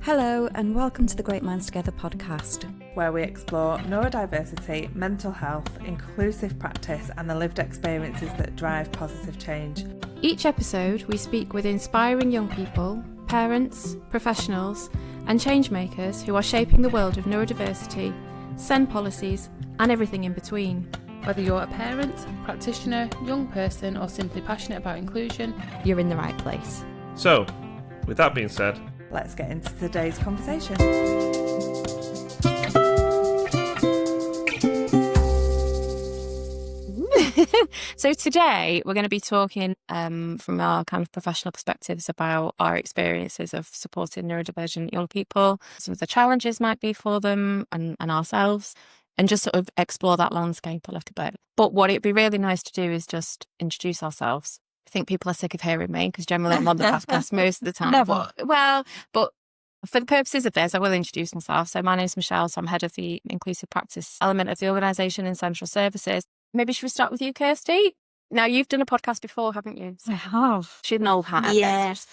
Hello and welcome to the Great Minds Together podcast, where we explore neurodiversity, mental health, inclusive practice and the lived experiences that drive positive change. Each episode we speak with inspiring young people, parents, professionals and change makers who are shaping the world of neurodiversity, SEND policies and everything in between. Whether you're a parent, practitioner, young person or simply passionate about inclusion, you're in the right place. So, with that being said, let's get into today's conversation. So today we're going to be talking from our kind of professional perspectives about our experiences of supporting neurodivergent young people, some of the challenges might be for them and ourselves, and just sort of explore that landscape a little bit. But what it'd be really nice to do is just introduce ourselves. I think people are sick of hearing me because generally I'm on the podcast most of the time. Never. But for the purposes of this, I will introduce myself. So my name's Michelle, so I'm head of the inclusive practice element of the organisation in central services. Maybe should we start with you, Kirsty? Now, you've done a podcast before, haven't you? I have. She's an old hat. Yes.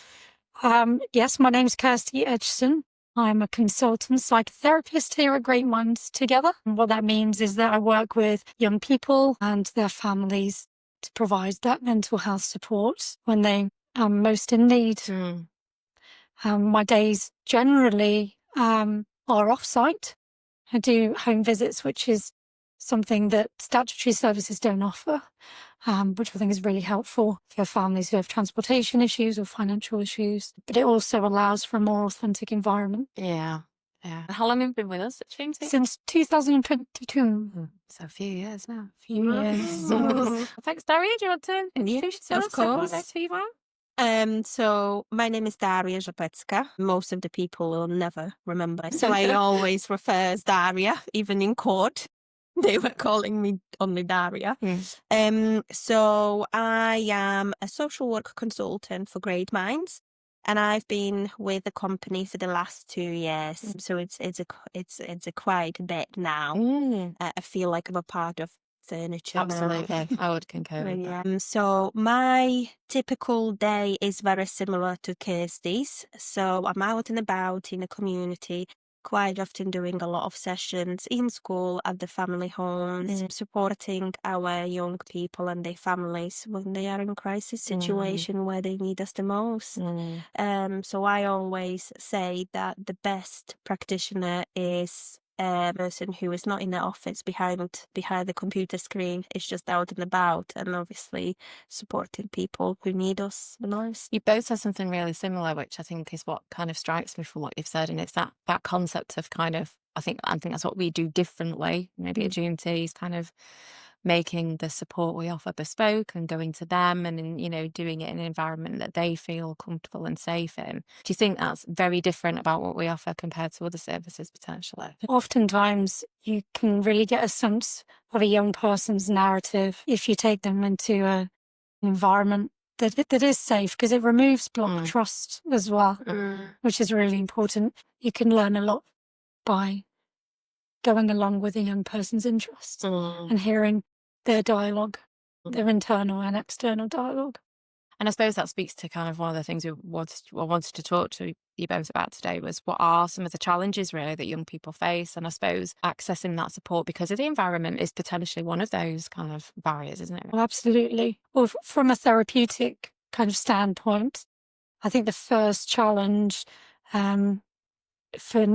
Yes, my name's Kirsty Edgson. I'm a consultant psychotherapist here at Great Minds Together. And what that means is that I work with young people and their families to provide that mental health support when they are most in need. My days generally are off-site. I do home visits, which is something that statutory services don't offer, which I think is really helpful for families who have transportation issues or financial issues. But it also allows for a more authentic environment. Yeah. How long have you been with us at Trinity? Since 2022. So a few years now. Thanks, Daria. Do you want to introduce yourself? Of course. Who you are? So my name is Daria. Most of the people will never remember. So I always refer as Daria, even in court. They were calling me only Daria. So I am a social work consultant for Great Minds, and I've been with the company for the last 2 years. So it's a quite a bit now. I feel like I'm a part of furniture. Absolutely, I would concur with that. So my typical day is very similar to Kirsty's. So I'm out and about in the community, quite often doing a lot of sessions in school, at the family homes, supporting our young people and their families when they are in crisis situation where they need us the most. So I always say that the best practitioner is a person who is not in the office behind the computer screen, is just out and about and obviously supporting people who need us the most. You both said something really similar, which I think is what kind of strikes me from what you've said, and it's that concept of kind of, I think that's what we do differently. Maybe at G&T is kind of making the support we offer bespoke and going to them and doing it in an environment that they feel comfortable and safe in. Do you think that's very different about what we offer compared to other services potentially? Oftentimes you can really get a sense of a young person's narrative if you take them into an environment that is safe, because it removes block trust as well, which is really important. You can learn a lot by going along with a young person's interests and hearing their dialogue, their internal and external dialogue. And I suppose that speaks to kind of one of the things we wanted to talk to you both about today was what are some of the challenges really that young people face, and I suppose accessing that support because of the environment is potentially one of those kind of barriers, isn't it? Well, absolutely. Well, from a therapeutic kind of standpoint, I think the first challenge for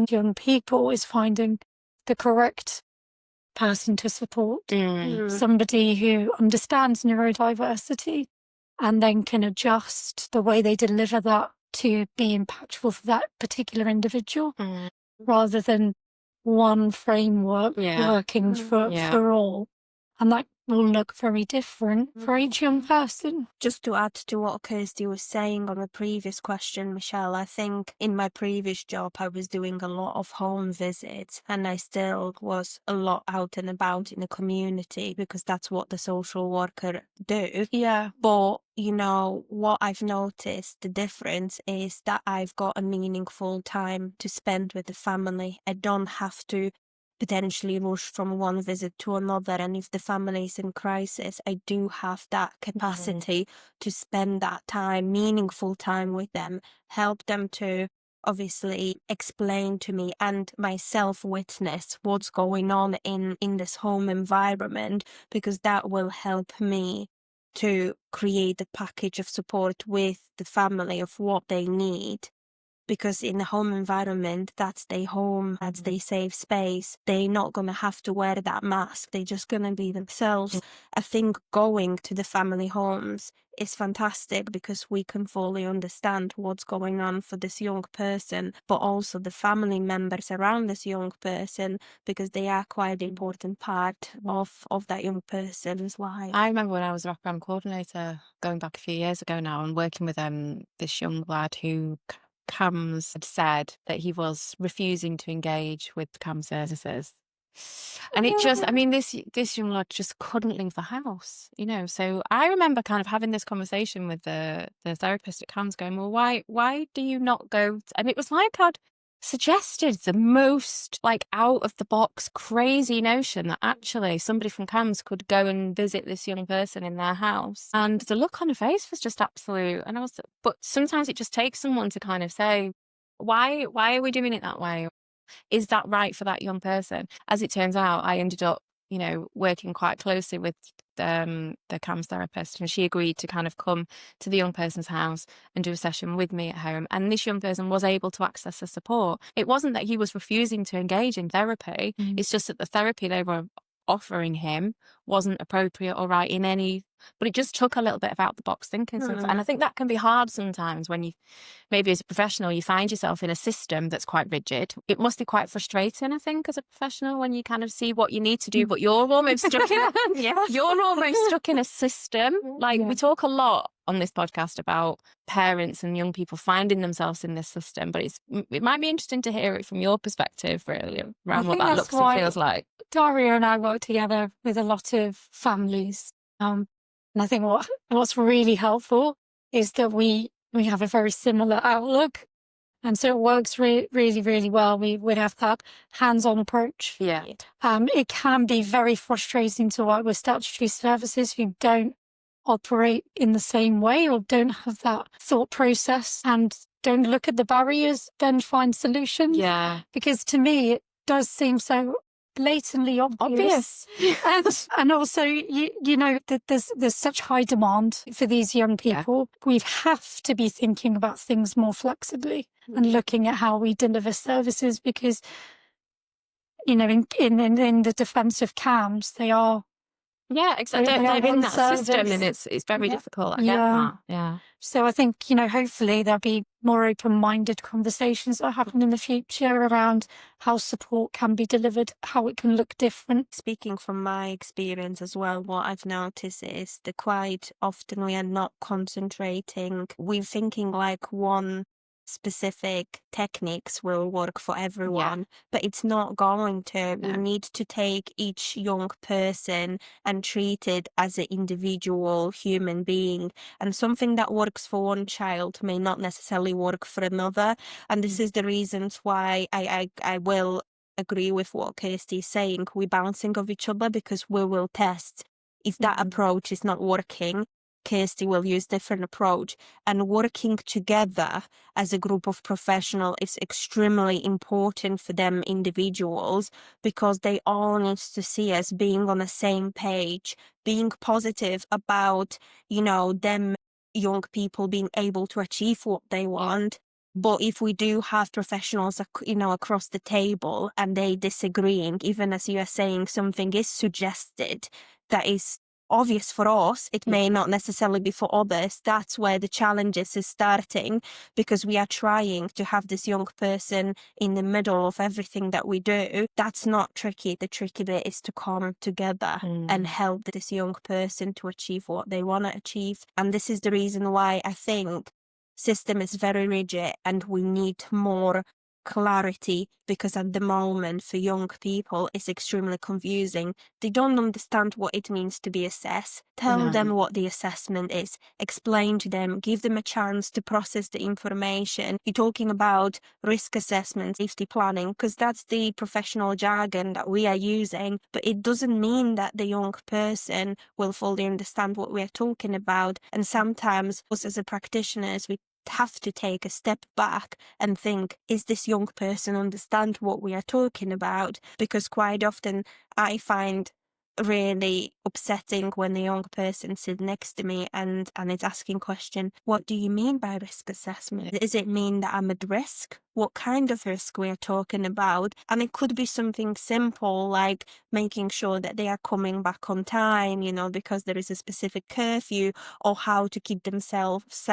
young people is finding the correct person to support, somebody who understands neurodiversity and then can adjust the way they deliver that to be impactful for that particular individual, rather than one framework working for all. And that will look very different for each young person. Just to add to what Kirsty was saying on the previous question, Michelle, I think in my previous job I was doing a lot of home visits and I still was a lot out and about in the community because that's what the social worker do. Yeah. But what I've noticed, the difference is that I've got a meaningful time to spend with the family. I don't have to potentially rush from one visit to another, and if the family is in crisis, I do have that capacity to spend that time, meaningful time with them, help them to obviously explain to me and myself witness what's going on in this home environment, because that will help me to create a package of support with the family of what they need. Because in the home environment, that's their home, that's their safe space. They're not going to have to wear that mask. They're just going to be themselves. I think going to the family homes is fantastic because we can fully understand what's going on for this young person, but also the family members around this young person, because they are quite an important part of that young person's life. I remember when I was a wraparound coordinator going back a few years ago now, and working with this young lad who CAMS had said that he was refusing to engage with CAMS services. And it just, I mean, this young lad just couldn't leave the house, you know. So I remember kind of having this conversation with the therapist at CAMS, going, well, why do you not go? And it was like I'd suggested the most like out of the box crazy notion that actually somebody from CAMS could go and visit this young person in their house, and the look on her face was just absolute. And but sometimes it just takes someone to kind of say, why are we doing it that way? Is that right for that young person? As it turns out, I ended up, you know, working quite closely with the CAMS therapist, and she agreed to kind of come to the young person's house and do a session with me at home. And this young person was able to access the support. It wasn't that he was refusing to engage in therapy. It's just that the therapy they were offering him wasn't appropriate or right in any, but it just took a little bit of out the box thinking. And I think that can be hard sometimes when you, maybe as a professional, you find yourself in a system that's quite rigid. It must be quite frustrating, I think, as a professional, when you kind of see what you need to do, but you're almost stuck in you're almost stuck in a system. Like we talk a lot on this podcast about parents and young people finding themselves in this system, but it might be interesting to hear it from your perspective, really, around what that looks and feels like. Daria and I work together with a lot of families, and I think what's really helpful is that we have a very similar outlook, and so it works really, really well. We have that hands-on approach. Yeah. It can be very frustrating to work with statutory services who don't operate in the same way or don't have that thought process and don't look at the barriers, then find solutions. Yeah. Because to me, it does seem so blatantly obvious. and also, you know, that there's such high demand for these young people. We have to be thinking about things more flexibly and looking at how we deliver services, because, you know, in the defense of CAMS, they are. Yeah, exactly. They're in that system, and it's very difficult. I get that. Yeah. So I think, you know, hopefully there'll be more open-minded conversations that happen in the future around how support can be delivered, how it can look different. Speaking from my experience as well, what I've noticed is that quite often we are not concentrating. We're thinking like one specific techniques will work for everyone, but it's not going to. We need to take each young person and treat it as an individual human being, and something that works for one child may not necessarily work for another. And this is the reasons why I will agree with what Kirsty is saying. We're bouncing off each other, because we will test. If that approach is not working, Kirsty will use different approach, and working together as a group of professionals is extremely important for them individuals, because they all need to see us being on the same page, being positive about, you know, them young people being able to achieve what they want. But if we do have professionals, you know, across the table and they disagreeing, even as you are saying, something is suggested that is obvious for us, it may not necessarily be for others. That's where the challenges is starting, because we are trying to have this young person in the middle of everything that we do. That's not tricky. The tricky bit is to come together and help this young person to achieve what they want to achieve. And this is the reason why I think system is very rigid, and we need more clarity, because at the moment for young people it's extremely confusing. They don't understand what it means to be assessed. Tell them what the assessment is, explain to them, give them a chance to process the information. You're talking about risk assessment, safety planning, because that's the professional jargon that we are using, but it doesn't mean that the young person will fully understand what we are talking about. And sometimes us as a practitioners, we have to take a step back and think, is this young person understand what we are talking about? Because quite often I find really upsetting when a young person sits next to me and is asking question, what do you mean by risk assessment? Does it mean that I'm at risk? What kind of risk we are talking about? And it could be something simple like making sure that they are coming back on time, because there is a specific curfew, or how to keep themselves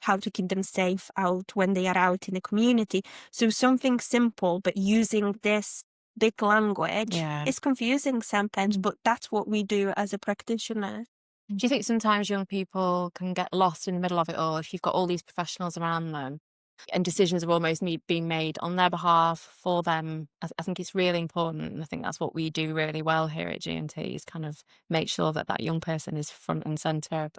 how to keep them safe out when they are out in the community. So something simple, but using this big language is confusing sometimes, but that's what we do as a practitioner. Do you think sometimes young people can get lost in the middle of it all if you've got all these professionals around them and decisions are almost being made on their behalf for them? I think it's really important, and I think that's what we do really well here at G&T, is kind of make sure that young person is front and centre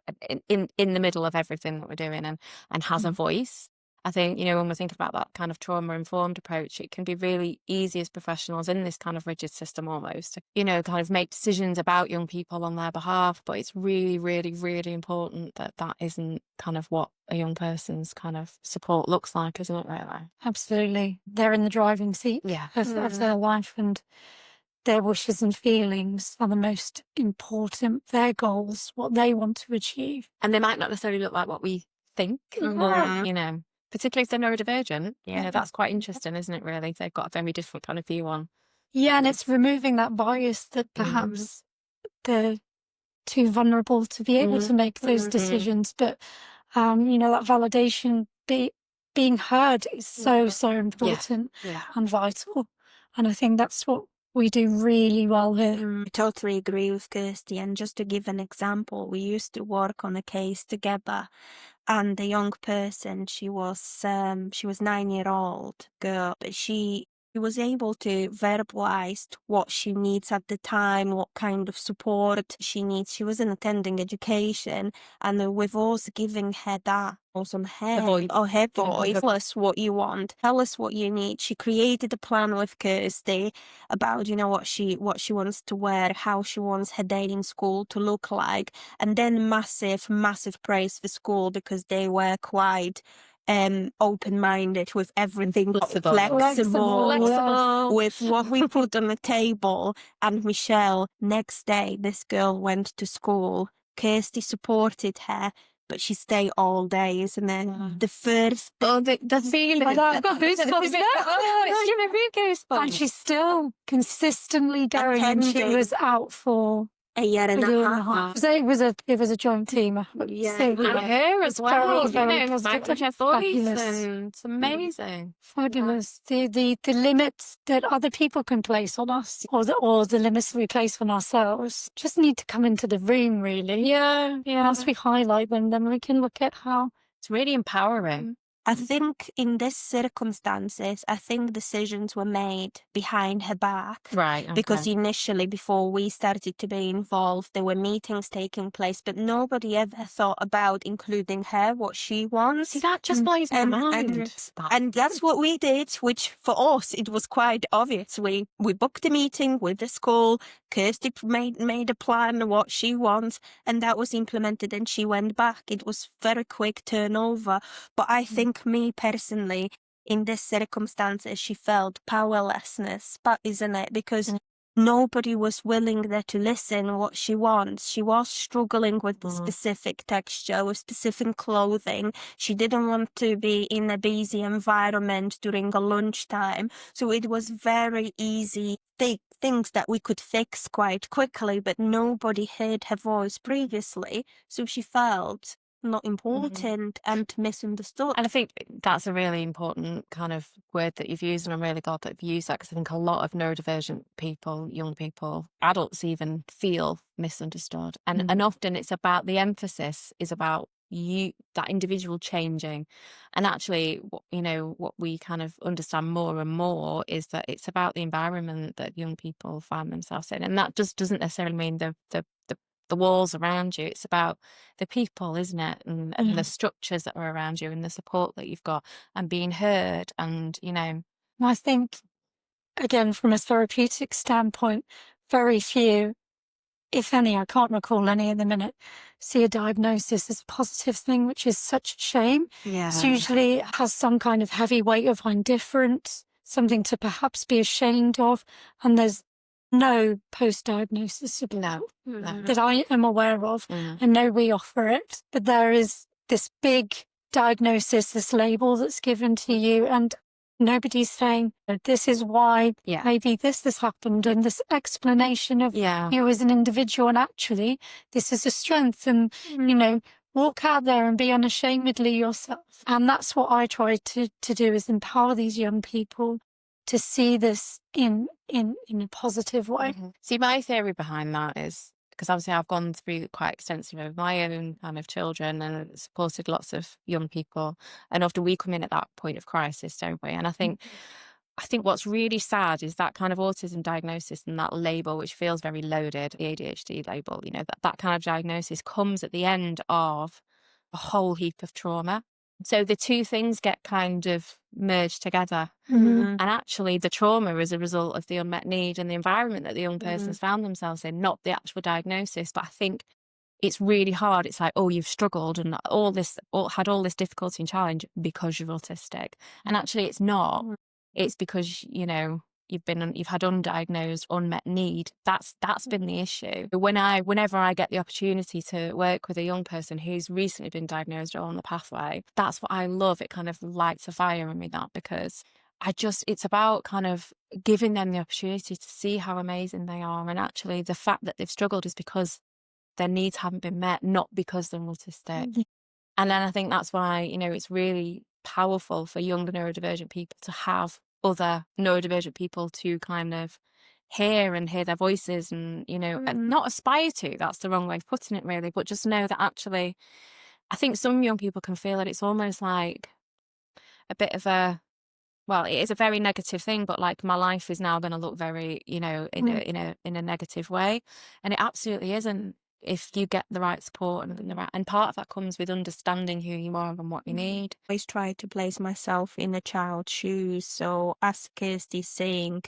in the middle of everything that we're doing and has a voice. I think, when we're thinking about that kind of trauma-informed approach, it can be really easy as professionals in this kind of rigid system almost, kind of make decisions about young people on their behalf. But it's really, really, really important that isn't kind of what a young person's kind of support looks like, isn't it, really? Absolutely. They're in the driving seat of their life, and their wishes and feelings are the most important, their goals, what they want to achieve. And they might not necessarily look like what we think, or, particularly if they're neurodivergent, that's quite interesting, isn't it, really? They've got a very different kind of view on. Yeah, and it's removing that bias that perhaps they're too vulnerable to be able to make those decisions. But, that validation, being heard is so important and vital. And I think that's what we do really well here. I totally agree with Kirsty. And just to give an example, we used to work on a case together, and the young person, she was 9-year-old girl, but she was able to verbalize what she needs at the time, what kind of support she needs. She wasn't attending education, and with us giving her that awesome her voice. Tell us what you want. Tell us what you need. She created a plan with Kirsty about, what she wants to wear, how she wants her day in school to look like, and then massive praise for school because they were quite open-minded with everything, flexible with what we put on the table. And Michelle, next day, this girl went to school. Kirsty supported her, but she stayed all day, isn't it? The first the feeling. I've got goosebumps now. And she's still consistently going. And she was out for a year and a half. So it was a joint team. And her as well. Her voice, and it's amazing. Fabulous. The limits that other people can place on us, or the limits we place on ourselves, just need to come into the room, really. Yeah. Once we highlight them, then we can look at how it's really empowering. I think in these circumstances, decisions were made behind her back. Right. Okay. Because initially, before we started to be involved, there were meetings taking place, but nobody ever thought about including her, what she wants. See, that just blows my mind. And that's what we did, which for us, it was quite obvious. We booked a meeting with the school. Kirsty made a plan of what she wants, and that was implemented, and she went back. It was very quick turnover. But I think me personally, in this circumstances, she felt powerlessness, but isn't it? Because nobody was willing there to listen what she wants. She was struggling with the specific texture, with specific clothing. She didn't want to be in a busy environment during a lunchtime. So it was very easy things that we could fix quite quickly, but nobody heard her voice previously. So she felt not important and misunderstood. And I think that's a really important kind of word that you've used, and I'm really glad that you've used that, because I think a lot of neurodivergent people, young people, adults even, feel misunderstood. And often it's about, the emphasis is about that individual changing. And actually, what we kind of understand more and more is that it's about the environment that young people find themselves in. And that just doesn't necessarily mean the walls around you. It's about the people, isn't it? And the structures that are around you and the support that you've got and being heard. And, I think, again, from a therapeutic standpoint, very few if any, I can't recall any at the minute, see a diagnosis as a positive thing, which is such a shame. It's usually has some kind of heavy weight of indifference, something to perhaps be ashamed of, and there's no post-diagnosis support that I am aware of. I know we offer it, but there is this big diagnosis, this label that's given to you, and nobody's saying this is why maybe this has happened, and this explanation of you as an individual, and actually this is a strength, and you know, walk out there and be unashamedly yourself. And that's what I try to do, is empower these young people to see this in a positive way. See, my theory behind that is, because obviously I've gone through quite extensively with my own kind of children and supported lots of young people, and often we come in at that point of crisis, don't we? And I think what's really sad is that kind of autism diagnosis and that label, which feels very loaded, the ADHD label, you know, that kind of diagnosis comes at the end of a whole heap of trauma. So the two things get kind of merged together. And actually the trauma is a result of the unmet need and the environment that the young person has found themselves in, not the actual diagnosis. But I think it's really hard. It's like, oh, you've struggled and had all this difficulty and challenge because you're autistic. And actually it's not. It's because, you know, you've had undiagnosed unmet need. That's been the issue. Whenever I get the opportunity to work with a young person who's recently been diagnosed or on the pathway, that's what I love. It kind of lights a fire in me, that, because it's about kind of giving them the opportunity to see how amazing they are. And actually the fact that they've struggled is because their needs haven't been met, not because they're autistic. And then I think that's why, you know, it's really powerful for young neurodivergent people to have other neurodivergent people to kind of hear their voices, and, you know, and not aspire to, that's the wrong way of putting it really, but just know that actually, I think some young people can feel that it's almost like a bit of a, well, it is a very negative thing, but like my life is now going to look very, you know, in a negative way, and it absolutely isn't. If you get the right support and part of that comes with understanding who you are and what you need. I always try to place myself in a child's shoes. So as Kirsty's saying,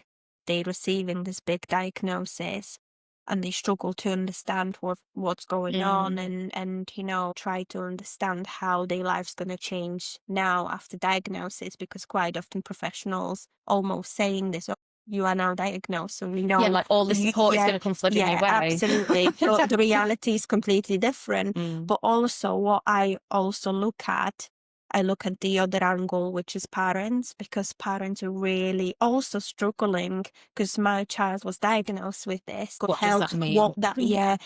they're receiving this big diagnosis and they struggle to understand what's going on, and you know, try to understand how their life's going to change now after diagnosis, because quite often professionals almost saying this, you are now diagnosed, so we know. Yeah, like all the support is going to come flooding your way. Absolutely. But the reality is completely different. But also what I also look at the other angle, which is parents, because parents are really also struggling, because my child was diagnosed with this. What does that mean?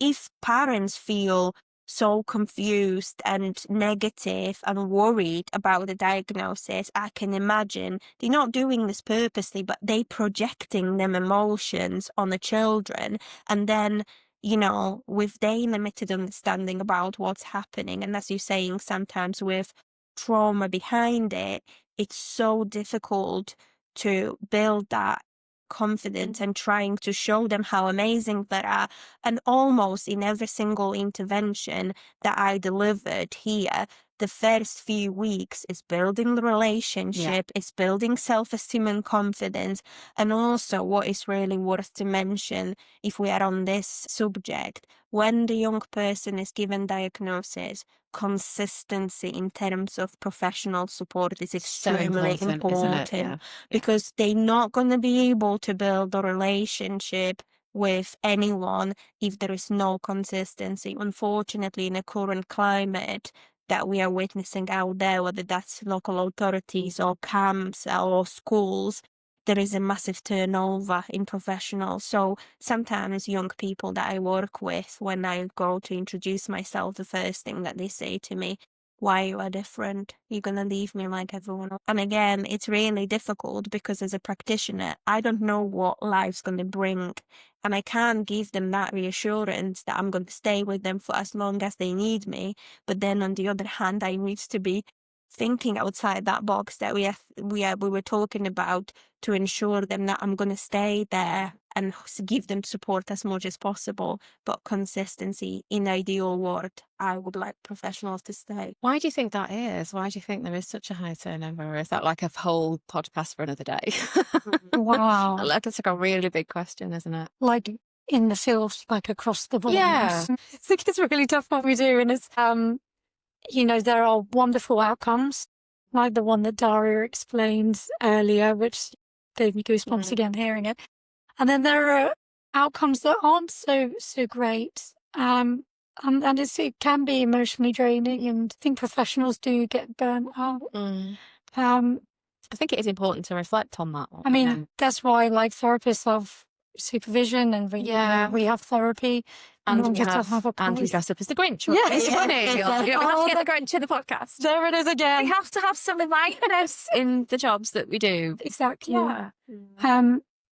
If parents feel so confused and negative and worried about the diagnosis, I can imagine they're not doing this purposely, but they projecting them emotions on the children. And then, you know, with their limited understanding about what's happening, and as you're saying, sometimes with trauma behind it, it's so difficult to build that confidence and trying to show them how amazing they are. And almost in every single intervention that I delivered here, the first few weeks is building the relationship, is building self-esteem and confidence. And also what is really worth to mention, if we are on this subject, when the young person is given diagnosis, consistency in terms of professional support is extremely so important, isn't it? Because they're not going to be able to build a relationship with anyone if there is no consistency. Unfortunately, in the current climate that we are witnessing out there, whether that's local authorities or camps or schools, there is a massive turnover in professionals. So sometimes young people that I work with, when I go to introduce myself, the first thing that they say to me, why you are different? You're going to leave me like everyone else. And again, it's really difficult because as a practitioner, I don't know what life's going to bring. And I can't give them that reassurance that I'm going to stay with them for as long as they need me. But then on the other hand, I need to be thinking outside that box that we were talking about, to ensure them that I'm going to stay there and give them support as much as possible. But consistency, in the ideal world, I would like professionals to stay. Why do you think that is? Why do you think there is such a high turnover? Or is that like a whole podcast for another day? Wow. Like, it's like a really big question, isn't it? Like in the field, like across the board. Yeah. I think it's really tough what we do. And it's, you know, there are wonderful outcomes, like the one that Daria explained earlier, which gave me goosebumps again hearing it. And then there are outcomes that aren't so great. And it can be emotionally draining, and I think professionals do get burnt out. I think it is important to reflect on that. I mean, that's why like therapists have supervision and we have therapy. And not we just to have, a and we place. dress up as the Grinch. Yeah. It's funny. You know, we have Oh, to get the Grinch in the podcast. There it is again. We have to have some lightness in the jobs that we do. Exactly. Yeah.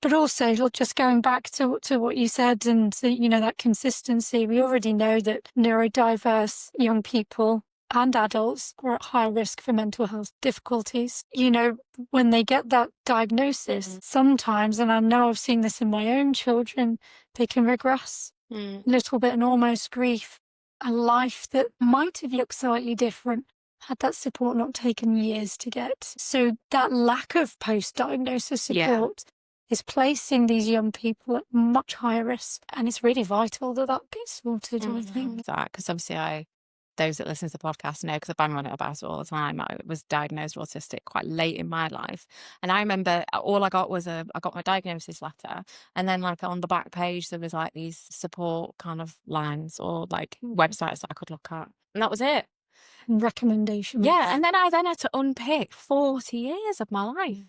But also, look, just going back to what you said, and you know, that consistency. We already know that neurodiverse young people and adults are at high risk for mental health difficulties. You know, when they get that diagnosis, sometimes, and I know I've seen this in my own children, they can regress a little bit and almost grieve a life that might have looked slightly different had that support not taken years to get. So that lack of post-diagnosis support is placing these young people at much higher risk. And it's really vital that that gets sorted, I think. Because obviously those that listen to the podcast know, because I bang on it about it all the time, I was diagnosed autistic quite late in my life. And I remember all I got was I got my diagnosis letter. And then like on the back page, there was like these support kind of lines or like websites that I could look at. And that was it. Recommendations. Yeah. And then I had to unpick 40 years of my life.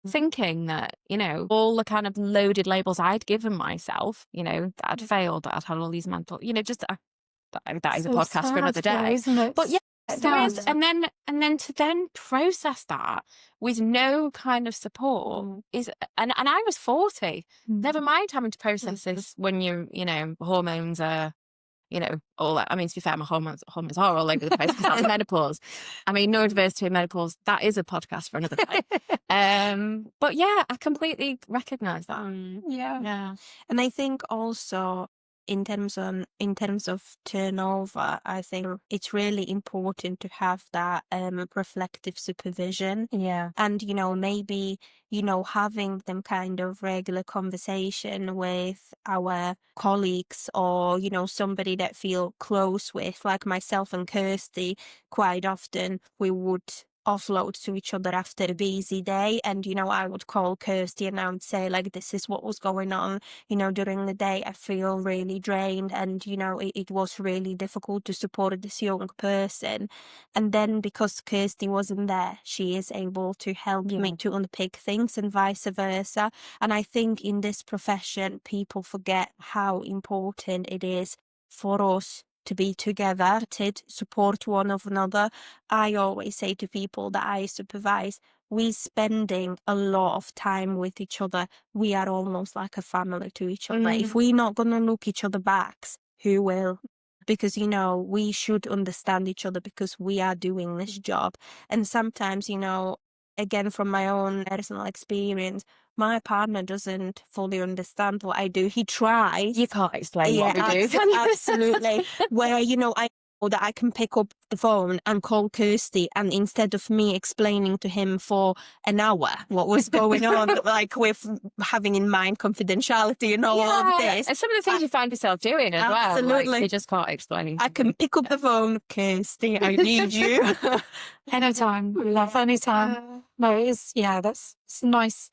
Thinking that, you know, all the kind of loaded labels I'd given myself, you know, that I'd failed, that I'd had all these mental, you know, just that is a podcast for another day, isn't it? But yeah, there is, and then to then process that with no kind of support is, and I was 40. Never mind having to process this when you know, hormones are, you know, all that. I mean, to be fair, my hormones are all over the place because that's menopause. I mean, neurodiversity and menopause, that is a podcast for another day. But yeah, I completely recognise that. Yeah. And I think also in terms of turnover, I think it's really important to have that reflective supervision. Yeah. And, you know, maybe, you know, having them kind of regular conversation with our colleagues or, you know, somebody that feel close with, like myself and Kirsty, quite often we would offload to each other after a busy day, and you know, I would call Kirsty and I would say like, this is what was going on, you know, during the day. I feel really drained, and you know, it was really difficult to support this young person. And then because Kirsty wasn't there, she is able to help me to unpick things and vice versa. And I think in this profession people forget how important it is for us to be together, to support one another. I always say to people that I supervise, we're spending a lot of time with each other. We are almost like a family to each other. If we're not going to look each other backs, who will? Because, you know, we should understand each other because we are doing this job. And sometimes, you know, again, from my own personal experience, my partner doesn't fully understand what I do. He tries. You can't explain what we do. Absolutely. Where, you know, I know that I can pick up the phone and call Kirsty, and instead of me explaining to him for an hour what was going on, like with having in mind confidentiality and all of this. And some of the things you find yourself doing as well. Absolutely. Like, you just can't explain. I can pick up the phone, Kirsty, I need you. Anytime. Love anytime. No, it's a nice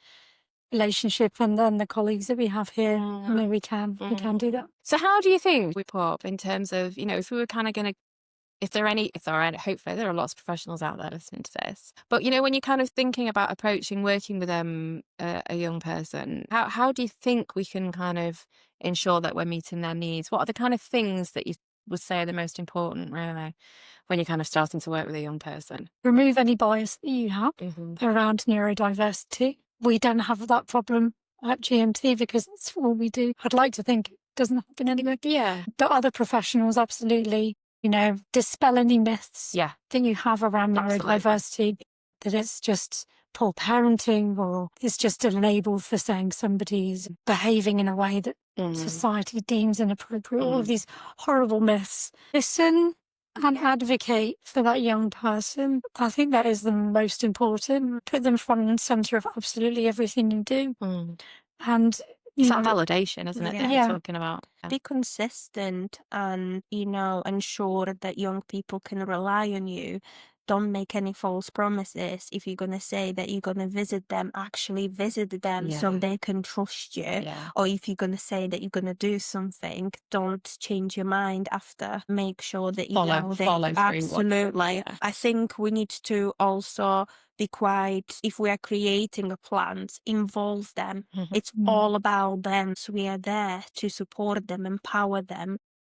relationship, and then the colleagues that we have here, I mean, we can do that. So how do you think we put up in terms of, you know, if we were kind of going to, if there are any, hopefully there are lots of professionals out there listening to this, but you know, when you're kind of thinking about working with a young person, how do you think we can kind of ensure that we're meeting their needs? What are the kind of things that you would say are the most important, really, when you're kind of starting to work with a young person? Remove any bias that you have around neurodiversity. We don't have that problem at GMT because that's all we do. I'd like to think it doesn't happen anyway. Yeah. But other professionals, absolutely, you know, dispel any myths that you have around neurodiversity, that it's just poor parenting, or it's just a label for saying somebody's behaving in a way that society deems inappropriate. All of these horrible myths. Listen and advocate for that young person. I think that is the most important. Put them front and centre of absolutely everything you do. And it's that validation, isn't it, that you're talking about? Be consistent and, ensure that young people can rely on you. Don't make any false promises. If you're going to say that you're going to visit them, actually visit them so they can trust you. Yeah. Or if you're going to say that you're going to do something, don't change your mind after. Make sure that you follow through. Absolutely. I think we need to also be quite, if we are creating a plan, involve them. It's all about them. So we are there to support them, empower them.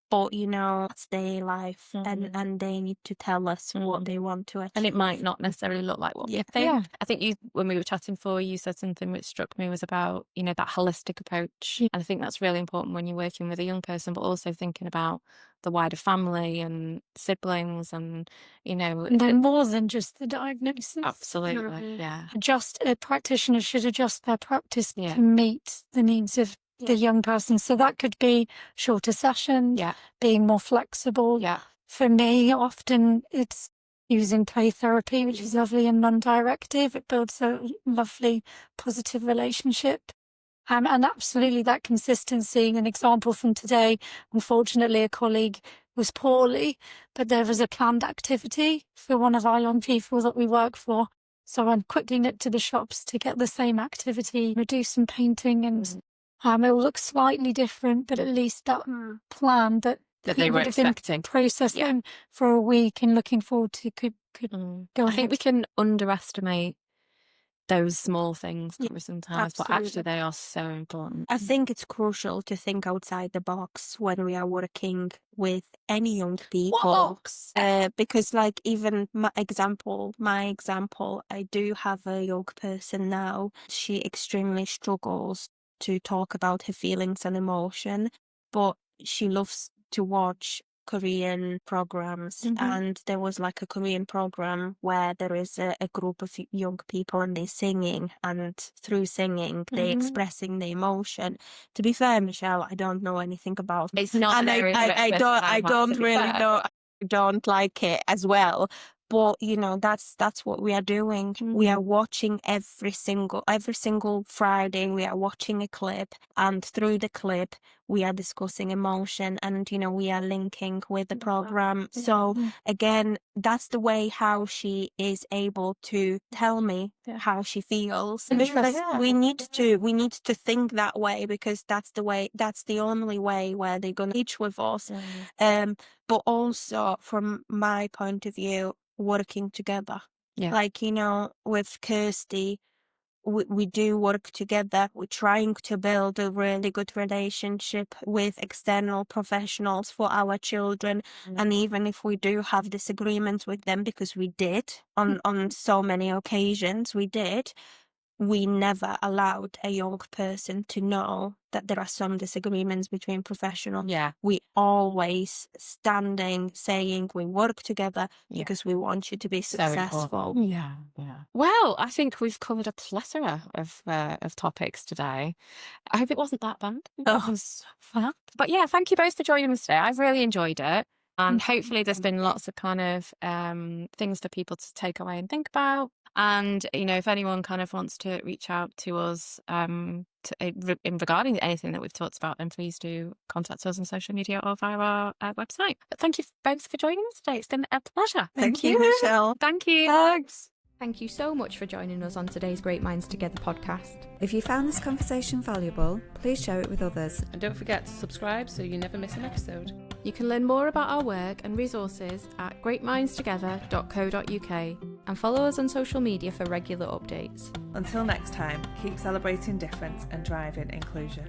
But, it's their life and they need to tell us what they want to achieve. And it might not necessarily look like what we think. Yeah. I think when we were chatting before, you said something which struck me was about, that holistic approach. And I think that's really important when you're working with a young person, but also thinking about the wider family and siblings and, And then more than just the diagnosis. Absolutely, A practitioner should adjust their practice to meet the needs of the young person. So that could be shorter sessions, being more flexible. For me, often it's using play therapy, which is lovely and non-directive. It builds a lovely, positive relationship. And absolutely that consistency. An example from today, unfortunately, a colleague was poorly, but there was a planned activity for one of our young people that we work for. So I quickly nipped to the shops to get the same activity, do some painting, and it will look slightly different, but at least that plan that they were expecting, processing for a week and looking forward to could go ahead. I think we can underestimate those small things sometimes, but actually they are so important. I think it's crucial to think outside the box when we are working with any young people. What box? Because even my example, I do have a young person now. She extremely struggles to talk about her feelings and emotion, but she loves to watch Korean programs. And there was a Korean program where there is a group of young people and they're singing, and through singing they're expressing the emotion. To be fair, Michelle, I don't know anything about it. It's not, and I don't really know. I don't like it as well. But that's what we are doing. We are watching every single Friday. We are watching a clip, and through the clip, we are discussing emotion, and we are linking with the program. So again, that's the way how she is able to tell me how she feels. We need to think that way, because that's the only way where they're gonna teach with us. But also from my point of view, working together. With Kirsty, we do work together. We're trying to build a really good relationship with external professionals for our children. And even if we do have disagreements with them, because we did on so many occasions, we never allowed a young person to know that there are some disagreements between professionals. We always saying we work together because we want you to be successful. Well, I think we've covered a plethora of topics today. I hope it wasn't that bad. That was fun. But thank you both for joining us today. I've really enjoyed it. And hopefully there's been lots of kind of things for people to take away and think about. And, if anyone kind of wants to reach out to us regarding anything that we've talked about, then please do contact us on social media or via our website. But thank you both for joining us today. It's been a pleasure. Thank you, Michelle. Thank you. Thanks. Thank you so much for joining us on today's Great Minds Together podcast. If you found this conversation valuable, please share it with others. And don't forget to subscribe so you never miss an episode. You can learn more about our work and resources at greatmindstogether.co.uk and follow us on social media for regular updates. Until next time, keep celebrating difference and driving inclusion.